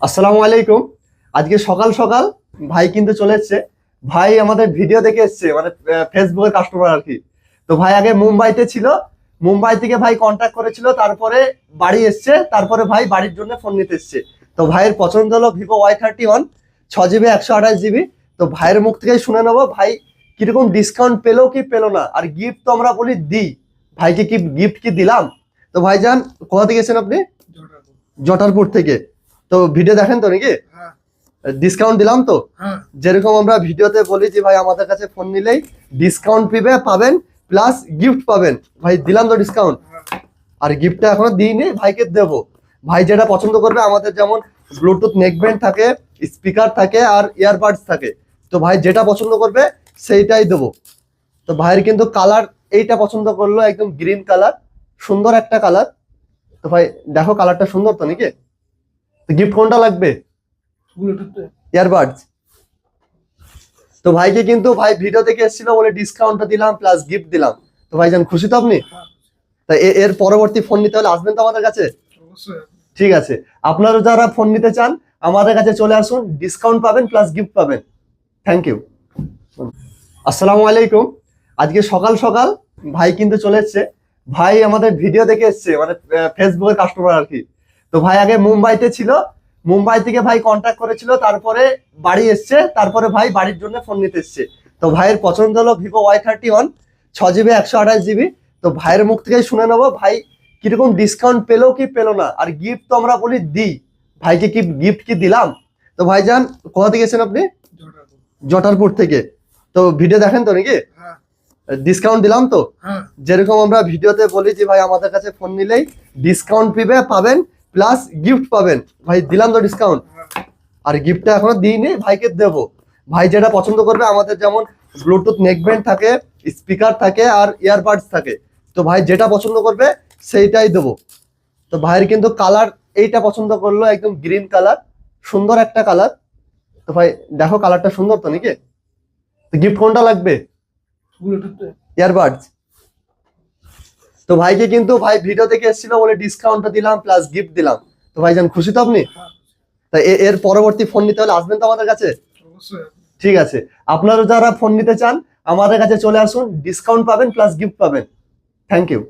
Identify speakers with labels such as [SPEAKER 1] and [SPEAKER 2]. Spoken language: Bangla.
[SPEAKER 1] আসসালামু আলাইকুম। আজকে সকাল সকাল ভাই কিন্তু চলে এসছে। ভাই আমাদের ভিডিও দেখে এসছে, মানে ফেসবুকের কাস্টমার আর কি। তো ভাই আগে মুম্বাইতে ছিল, মুম্বাই থেকে ভাই কন্ট্যাক্ট করেছিল, তারপরে বাড়ি এসছে, তারপরে ভাই বাড়ির জন্য ফোন নিতে এসছে। তো ভাইয়ের পছন্দ হলো ভিভো Y31, 6 GB 128 GB। তো ভাইয়ের মুখ থেকেই শুনে নেবো ভাই কিরকম ডিসকাউন্ট পেলো কি পেলো না, আর গিফট তো আমরা বলি দিই। ভাইকে কি গিফট কি দিলাম? তো ভাইজান কোথা থেকে এসেছেন আপনি? জটারপুর থেকে। তো ভিডিও দেখেন তো নাকি? ডিসকাউন্ট দিলাম তো। যেরকম আমরা ভিডিওতে বলি যে ভাই আমাদের কাছে ফোন নিলেই ডিসকাউন্ট পাবেন প্লাস গিফট পাবেন, ভাই দিলাম তো ডিসকাউন্ট। আর গিফটটা এখনো দিইনি, ভাইকে দেব। ভাই যেটা পছন্দ করবে, আমাদের যেমন ব্লুটুথ নেকব্যান্ড থাকে, স্পিকার থাকে আর ইয়ারবাডস থাকে। তো ভাই যেটা পছন্দ করবে সেইটাই দেবো। তো ভাইয়ের কিন্তু কালার এইটা পছন্দ করলো, একদম গ্রিন কালার, সুন্দর একটা কালার। তো ভাই দেখো কালারটা সুন্দর তো নাকি? তো গিফট কোনটা লাগবে? ইয়ারবাডস। তো ভাইকে কিন্তু ভাই ভিডিও থেকে এসেছিল বলে ডিসকাউন্টটা দিলাম প্লাস গিফট দিলাম। তো ভাইজান খুশি তো আপনি? তা এর পরবর্তী ফোন নিতে হলে আসবেন তো আমাদের কাছে? ঠিক আছে, আপনারা যারা ফোন নিতে চান আমাদের কাছে চলে আসুন, ডিসকাউন্ট পাবেন প্লাস গিফট পাবেন। Thank you. আসসালামু আলাইকুম। আজকে সকাল সকাল ভাই কিন্তু চলে এসছে। ভাই আমাদের ভিডিও দেখে এসছে, মানে ফেসবুকের কাস্টমার আর কি। তো ভাই আগে মুম্বাইতে ছিল, মুম্বাই থেকে ভাই কন্ট্যাক্ট করেছিল, তারপরে বাড়ি এসছে, তারপরে ভাই বাড়ির জন্য ফোন নিতে এসছে। তো ভাইয়ের পছন্দ হলো ভিভো Y31, 6 GB 128 GB। তো ভাইয়ের মুখ থেকেই শুনে নেবো ভাই কিরকম ডিসকাউন্ট পেলো কি পেলো না, আর গিফট তো আমরা বলি দিই। ভাইকে কি গিফট কি দিলাম? তো ভাইজান কোথা থেকে এসেছেন আপনি? জটারপুর থেকে। তো ভিডিও দেখেন তো নাকি? ডিসকাউন্ট দিলাম তো। যেরকম আমরা ভিডিওতে বলি যে ভাই আমাদের কাছে ফোন নিলেই ডিসকাউন্ট পাবেন প্লাস গিফট পাবেন, ভাই দিলাম তো ডিসকাউন্ট। আর গিফটটা এখনো দিইনি, ভাইকে দেব। ভাই যেটা পছন্দ করবে, আমাদের যেমন ব্লুটুথ নেকব্যান্ড থাকে, স্পিকার থাকে আর ইয়ারবাডস থাকে। তো ভাই যেটা পছন্দ করবে সেইটাই দেবো। তো ভাইয়ের কিন্তু কালার এইটা পছন্দ করলো, একদম গ্রিন কালার, সুন্দর একটা কালার। তো ভাই দেখো কালারটা সুন্দর তো নাকি? তো গিফট কোনটা লাগবে? ইয়ারবাডস। তো ভাইকে কিন্তু ভাই ভিডিও থেকে এসেছিল বলে ডিসকাউন্টটা দিলাম প্লাস গিফট দিলাম। তো ভাইজান খুশি তো আপনি? তা এর পরবর্তী ফোন নিতে হলে আসবেন তো আমাদের কাছে? ঠিক আছে, আপনারা যারা ফোন নিতে চান আমাদের কাছে চলে আসুন, ডিসকাউন্ট পাবেন প্লাস গিফট পাবেন। Thank you.